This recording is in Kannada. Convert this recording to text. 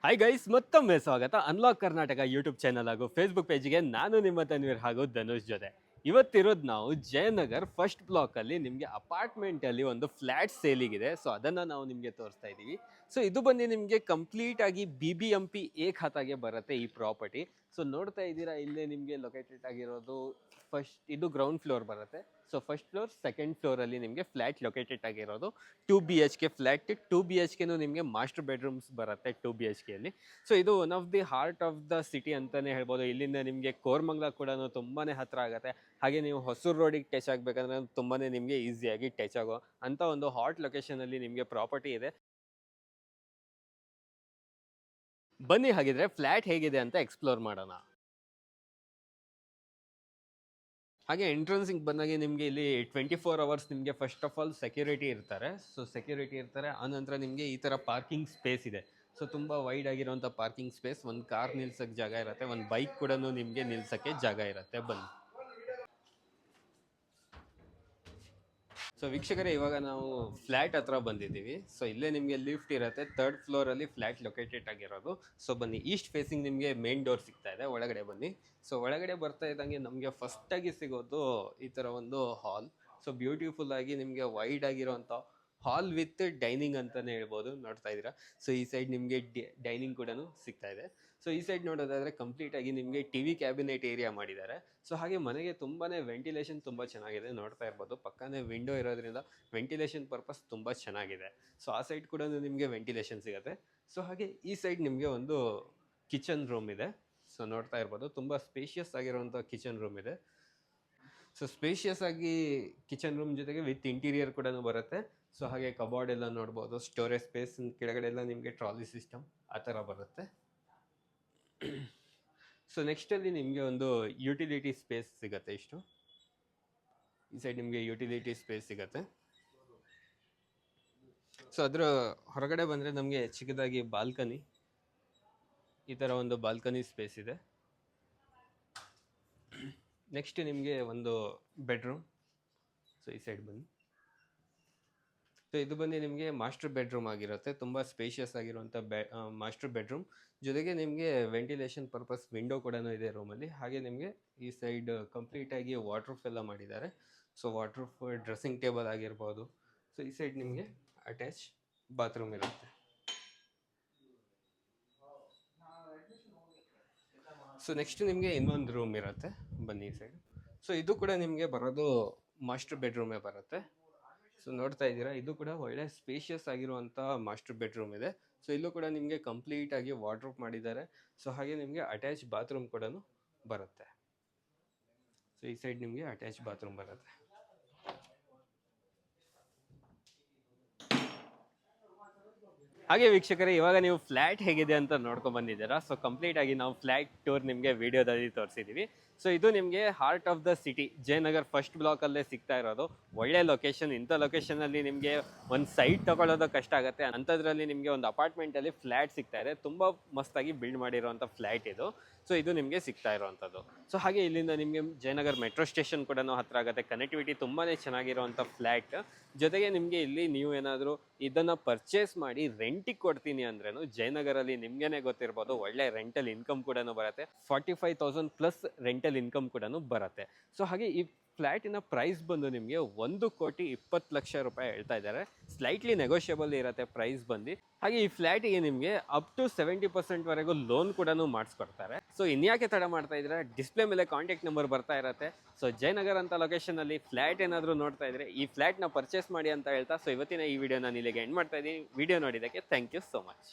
ಹಾಯ್ ಗೈಸ್, ಮತ್ತೊಮ್ಮೆ ಸ್ವಾಗತ ಅನ್ಲಾಕ್ ಕರ್ನಾಟಕ ಯೂಟ್ಯೂಬ್ ಚಾನಲ್ ಹಾಗೂ ಫೇಸ್ಬುಕ್ ಪೇಜ್ಗೆ. ನಾನು ನಿಮ್ಮ ತನ್ವೀರ್ ಹಾಗೂ ಧನುಷ್ ಜೊತೆ. ಇವತ್ತಿರೋದು ನಾವು ಜಯನಗರ್ ಫಸ್ಟ್ ಬ್ಲಾಕ್ ಅಲ್ಲಿ ನಿಮಗೆ ಅಪಾರ್ಟ್ಮೆಂಟ್ ಅಲ್ಲಿ ಒಂದು ಫ್ಲಾಟ್ ಸೇಲಿಗಿದೆ. ಸೊ ಅದನ್ನ ನಾವು ನಿಮಗೆ ತೋರಿಸ್ತಾ ಇದ್ದೀವಿ. ಸೊ ಇದು ಬಂದು ನಿಮಗೆ ಕಂಪ್ಲೀಟ್ ಆಗಿ BBMP ಎ ಖಾತಾಗೆ ಬರುತ್ತೆ ಈ ಪ್ರಾಪರ್ಟಿ. ಸೊ ನೋಡ್ತಾ ಇದ್ದೀರಾ, ಇಲ್ಲೇ ನಿಮಗೆ ಲೊಕೇಟೆಡ್ ಆಗಿರೋದು ಇದು ಗ್ರೌಂಡ್ ಫ್ಲೋರ್ ಬರುತ್ತೆ. So first floor, second floor ಅಲ್ಲಿ ನಿಮಗೆ ಫ್ಲಾಟ್ ಲೊಕೇಟೆಡ್ ಆಗಿರೋದು 2 BHK ಫ್ಲಾಟ್. 2 BHK ನಿಮಗೆ ಮಾಸ್ಟರ್ ಬೆಡ್ರೂಮ್ಸ್ ಬರುತ್ತೆ 2 BHK ಅಲ್ಲಿ. ಸೊ ಇದು one of the heart of the city ಅಂತಾನೆ ಹೇಳ್ಬೋದು. ಇಲ್ಲಿಂದ ನಿಮಗೆ ಕೋರ್ಮಂಗ್ಲ ಕೂಡ ತುಂಬಾನೇ ಹತ್ರ ಆಗುತ್ತೆ. ಹಾಗೆ ನೀವು ಹೊಸೂರು ರೋಡಿಗೆ ಟಚ್ ಆಗಬೇಕಂದ್ರೆ ತುಂಬಾನೇ ನಿಮಗೆ ಈಸಿಯಾಗಿ ಟಚ್ ಆಗೋ ಅಂತ ಒಂದು ಹಾಟ್ ಲೊಕೇಶನ್ ಅಲ್ಲಿ ನಿಮಗೆ ಪ್ರಾಪರ್ಟಿ ಇದೆ. ಬನ್ನಿ ಹಾಗಿದ್ರೆ ಫ್ಲಾಟ್ ಹೇಗಿದೆ ಅಂತ ಎಕ್ಸ್ಪ್ಲೋರ್ ಮಾಡೋಣ. ಹಾಗೆ ಎಂಟ್ರೆನ್ಸಿಗೆ ಬಂದಾಗೆ ನಿಮಗೆ ಇಲ್ಲಿ 24 ಅವರ್ಸ್ ನಿಮಗೆ ಫಸ್ಟ್ ಆಫ್ ಆಲ್ ಸೆಕ್ಯೂರಿಟಿ ಇರ್ತಾರೆ. ಸೊ ಸೆಕ್ಯೂರಿಟಿ ಇರ್ತಾರೆ. ಆನಂತರ ನಿಮಗೆ ಈ ಥರ ಪಾರ್ಕಿಂಗ್ ಸ್ಪೇಸ್ ಇದೆ. ಸೊ ತುಂಬ ವೈಡ್ ಆಗಿರೋಂಥ ಪಾರ್ಕಿಂಗ್ ಸ್ಪೇಸ್. ಒಂದು ಕಾರ್ ನಿಲ್ಸೋಕ್ಕೆ ಜಾಗ ಇರುತ್ತೆ, ಒಂದು ಬೈಕ್ ಕೂಡ ನಿಮಗೆ ನಿಲ್ಸೋಕ್ಕೆ ಜಾಗ ಇರುತ್ತೆ. ಬನ್ನಿ. ಸೊ ವೀಕ್ಷಕರೇ, ಇವಾಗ ನಾವು ಫ್ಲಾಟ್ ಹತ್ರ ಬಂದಿದ್ದೀವಿ. ಸೊ ಇಲ್ಲೇ ನಿಮಗೆ ಲಿಫ್ಟ್ ಇರುತ್ತೆ. 3rd ಫ್ಲೋರಲ್ಲಿ ಫ್ಲಾಟ್ ಲೊಕೇಟೆಡ್ ಆಗಿರೋದು. ಸೊ ಬನ್ನಿ, ಈಸ್ಟ್ ಫೇಸಿಂಗ್ ನಿಮಗೆ ಮೇನ್ ಡೋರ್ ಸಿಗ್ತಾ ಇದೆ. ಒಳಗಡೆ ಬನ್ನಿ. ಸೊ ಒಳಗಡೆ ಬರ್ತಾ ಇದ್ದಂಗೆ ನಮಗೆ ಫಸ್ಟಾಗಿ ಸಿಗೋದು ಈ ಥರ ಒಂದು ಹಾಲ್. ಸೊ ಬ್ಯೂಟಿಫುಲ್ ಆಗಿ ನಿಮಗೆ ವೈಡ್ ಆಗಿರೋಂಥ ಹಾಲ್ ವಿತ್ ಡೈನಿಂಗ್ ಅಂತಲೇ ಹೇಳ್ಬೋದು. ನೋಡ್ತಾ ಇದ್ದೀರಾ. ಸೊ ಈ ಸೈಡ್ ನಿಮಗೆ ಡೈನಿಂಗ್ ಕೂಡ ಸಿಗ್ತಾ ಇದೆ. ಸೊ ಈ ಸೈಡ್ ನೋಡೋದಾದರೆ ಕಂಪ್ಲೀಟ್ ಆಗಿ ನಿಮಗೆ TV ಕ್ಯಾಬಿನೆಟ್ ಏರಿಯಾ ಮಾಡಿದ್ದಾರೆ. ಸೊ ಹಾಗೆ ಮನೆಗೆ ತುಂಬಾ ವೆಂಟಿಲೇಷನ್ ತುಂಬ ಚೆನ್ನಾಗಿದೆ. ನೋಡ್ತಾ ಇರ್ಬೋದು, ಪಕ್ಕನೇ ವಿಂಡೋ ಇರೋದ್ರಿಂದ ವೆಂಟಿಲೇಷನ್ ಪರ್ಪಸ್ ತುಂಬ ಚೆನ್ನಾಗಿದೆ. ಸೊ ಆ ಸೈಡ್ ಕೂಡ ನಿಮಗೆ ವೆಂಟಿಲೇಷನ್ ಸಿಗುತ್ತೆ. ಸೊ ಹಾಗೆ ಈ ಸೈಡ್ ನಿಮಗೆ ಒಂದು ಕಿಚನ್ ರೂಮ್ ಇದೆ. ಸೊ ನೋಡ್ತಾ ಇರ್ಬೋದು, ತುಂಬ ಸ್ಪೇಷಿಯಸ್ ಆಗಿರುವಂಥ ಕಿಚನ್ ರೂಮ್ ಇದೆ. ಸೊ ಸ್ಪೇಷಿಯಸ್ ಆಗಿ ಕಿಚನ್ ರೂಮ್ ಜೊತೆಗೆ ವಿತ್ ಇಂಟೀರಿಯರ್ ಕೂಡ ಬರುತ್ತೆ. ಸೊ ಹಾಗೆ ಕಬೋರ್ಡ್ ಎಲ್ಲ ನೋಡ್ಬೋದು. ಸ್ಟೋರೇಜ್ ಸ್ಪೇಸ್ ಕೆಳಗಡೆ ಎಲ್ಲ ನಿಮಗೆ ಟ್ರಾಲಿ ಸಿಸ್ಟಮ್ ಆ ಥರ ಬರುತ್ತೆ. ಸೊ ನೆಕ್ಸ್ಟಲ್ಲಿ ನಿಮಗೆ ಒಂದು ಯುಟಿಲಿಟಿ ಸ್ಪೇಸ್ ಸಿಗುತ್ತೆ. ಇಷ್ಟು ಈ ಸೈಡ್ ನಿಮಗೆ ಯುಟಿಲಿಟಿ ಸ್ಪೇಸ್ ಸಿಗುತ್ತೆ. ಸೊ ಅದರ ಹೊರಗಡೆ ಬಂದರೆ ನಮಗೆ ಚಿಕ್ಕದಾಗಿ ಬಾಲ್ಕನಿ, ಈ ಥರ ಒಂದು ಬಾಲ್ಕನಿ ಸ್ಪೇಸ್ ಇದೆ. ನೆಕ್ಸ್ಟ್ ನಿಮಗೆ ಒಂದು ಬೆಡ್ರೂಮ್. ಸೊ ಈ ಸೈಡ್ ಬನ್ನಿ. ಸೊ ಇದು ಬಂದು ನಿಮಗೆ ಮಾಸ್ಟರ್ ಬೆಡ್ರೂಮ್ ಆಗಿರುತ್ತೆ. ತುಂಬ ಸ್ಪೇಷಿಯಸ್ ಆಗಿರುವಂಥ ಮಾಸ್ಟರ್ ಬೆಡ್ರೂಮ್ ಜೊತೆಗೆ ನಿಮಗೆ ವೆಂಟಿಲೇಷನ್ ಪರ್ಪಸ್ ವಿಂಡೋ ಕೂಡ ಇದೆ ರೂಮಲ್ಲಿ. ಹಾಗೆ ನಿಮಗೆ ಈ ಸೈಡ್ ಕಂಪ್ಲೀಟಾಗಿ ವಾಟರ್ಪ್ರೂಫ್ ಎಲ್ಲ ಮಾಡಿದ್ದಾರೆ. ಸೊ ವಾಟರ್ಪ್ರೂಫ್ ಡ್ರೆಸ್ಸಿಂಗ್ ಟೇಬಲ್ ಆಗಿರ್ಬೋದು. ಸೊ ಈ ಸೈಡ್ ನಿಮಗೆ ಅಟ್ಯಾಚ್ ಬಾತ್ರೂಮ್ ಇರುತ್ತೆ. ಸೊ ನೆಕ್ಸ್ಟ್ ನಿಮಗೆ ಇನ್ನೊಂದು ರೂಮ್ ಇರುತ್ತೆ. ಬನ್ನಿ ಈ ಸೈಡ್. ಸೊ ಇದು ಕೂಡ ನಿಮಗೆ ಬರೋದು ಮಾಸ್ಟರ್ ಬೆಡ್ರೂಮೇ ಬರುತ್ತೆ. ಸೊ ನೋಡ್ತಾ ಇದ್ದೀರಾ, ಇದು ಕೂಡ ಒಳ್ಳೆ ಸ್ಪೇಷಿಯಸ್ ಆಗಿರುವಂಥ ಮಾಸ್ಟರ್ ಬೆಡ್ರೂಮ್ ಇದೆ. ಸೊ ಇಲ್ಲೂ ಕೂಡ ನಿಮಗೆ ಕಂಪ್ಲೀಟ್ ಆಗಿ ವಾರ್ಡ್ರೋಬ್ ಮಾಡಿದ್ದಾರೆ. ಸೊ ಹಾಗೆ ನಿಮಗೆ ಅಟ್ಯಾಚ್ ಬಾತ್ರೂಮ್ ಕೂಡ ಬರುತ್ತೆ. ಸೊ ಈ ಸೈಡ್ ನಿಮಗೆ ಅಟ್ಯಾಚ್ ಬಾತ್ರೂಮ್ ಬರುತ್ತೆ. ಹಾಗೆ ವೀಕ್ಷಕರೇ, ಇವಾಗ ನೀವು ಫ್ಲಾಟ್ ಹೇಗಿದೆ ಅಂತ ನೋಡ್ಕೊಂಡು ಬಂದಿದ್ದೀರಾ. ಸೊ ಕಂಪ್ಲೀಟ್ ಆಗಿ ನಾವು ಫ್ಲಾಟ್ ಟೂರ್ ನಿಮಗೆ ವಿಡಿಯೋದಲ್ಲಿ ತೋರಿಸಿದ್ದೀವಿ. ಸೊ ಇದು ನಿಮಗೆ heart of the city Jayanagar first ಬ್ಲಾಕಲ್ಲೇ ಸಿಗ್ತಾ ಇರೋದು. ಒಳ್ಳೆ ಲೊಕೇಶನ್. ಇಂಥ ಲೊಕೇಶನಲ್ಲಿ ನಿಮಗೆ ಒಂದು ಸೈಟ್ ತೊಗೊಳ್ಳೋದು ಕಷ್ಟ ಆಗುತ್ತೆ. ಅಂಥದ್ರಲ್ಲಿ ನಿಮಗೆ ಒಂದು ಅಪಾರ್ಟ್ಮೆಂಟಲ್ಲಿ ಫ್ಲ್ಯಾಟ್ ಸಿಗ್ತಾ ಇದೆ. ತುಂಬ ಮಸ್ತಾಗಿ ಬಿಲ್ಡ್ ಮಾಡಿರೋವಂಥ ಫ್ಲ್ಯಾಟ್ ಇದು. ಸೊ ಇದು ನಿಮಗೆ ಸಿಗ್ತಾ ಇರೋವಂಥದ್ದು. ಸೊ ಹಾಗೆ ಇಲ್ಲಿಂದ ನಿಮಗೆ ಜಯನಗರ್ ಮೆಟ್ರೋ ಸ್ಟೇಷನ್ ಕೂಡ ಹತ್ರ ಆಗುತ್ತೆ. ಕನೆಕ್ಟಿವಿಟಿ ತುಂಬಾ ಚೆನ್ನಾಗಿರೋವಂಥ ಫ್ಲ್ಯಾಟ್. ಜೊತೆಗೆ ನಿಮಗೆ ಇಲ್ಲಿ ನೀವು ಏನಾದರೂ ಇದನ್ನು ಪರ್ಚೇಸ್ ಮಾಡಿ ರೆಂಟಿಗೆ ಕೊಡ್ತೀನಿ ಅಂದ್ರೂ ಜಯನಗರಲ್ಲಿ ನಿಮಗೇನೆ ಗೊತ್ತಿರ್ಬೋದು, ಒಳ್ಳೆ ರೆಂಟಲ್ ಇನ್ಕಮ್ ಕೂಡ ಬರುತ್ತೆ. 45,000 ಪ್ಲಸ್ ರೆಂಟಲ್ ಇನ್ಕಮ್ ಕೂಡ ಬರುತ್ತೆ. ಸೊ ಹಾಗೆ ಈ ಫ್ಲ್ಯಾಟಿನ ಪ್ರೈಸ್ ಬಂದು ನಿಮಗೆ 1,20,00,000 ರೂಪಾಯಿ ಹೇಳ್ತಾ ಇದ್ದಾರೆ. ಸ್ಲೈಟ್ಲಿ ನೆಗೋಷಿಯಬಲ್ ಇರುತ್ತೆ ಪ್ರೈಸ್ ಬಂದು. ಹಾಗೆ ಈ ಫ್ಲ್ಯಾಟಿಗೆ ನಿಮಗೆ ಅಪ್ ಟು 70% ವರೆಗೂ ಲೋನ್ ಕೂಡ ಮಾಡಿಸ್ಕೊಡ್ತಾರೆ. ಸೊ ಇನ್ಯಾಕೆ ತಡ ಮಾಡ್ತಾ ಇದ್ರೆ, ಡಿಸ್ಪ್ಲೇ ಮೇಲೆ ಕಾಂಟ್ಯಾಕ್ಟ್ ನಂಬರ್ ಬರ್ತಾ ಇರುತ್ತೆ. ಸೊ ಜಯನಗರ್ ಅಂತ ಲೊಕೇಶನಲ್ಲಿ ಫ್ಲ್ಯಾಟ್ ಏನಾದರೂ ನೋಡ್ತಾ ಇದ್ರೆ ಈ ಫ್ಲ್ಯಾಟ್ನ ಪರ್ಚೇಸ್ ಮಾಡಿ ಅಂತ ಹೇಳ್ತಾ, ಸೊ ಇವತ್ತಿನ ಈ ವಿಡಿಯೋನ ಇಲ್ಲಿಗೆ ಎಂಡ್ ಮಾಡ್ತಾ ಇದ್ದೀನಿ. ವಿಡಿಯೋ ನೋಡಿದ್ದಕ್ಕೆ ಥ್ಯಾಂಕ್ ಯು ಸೋ ಮಚ್.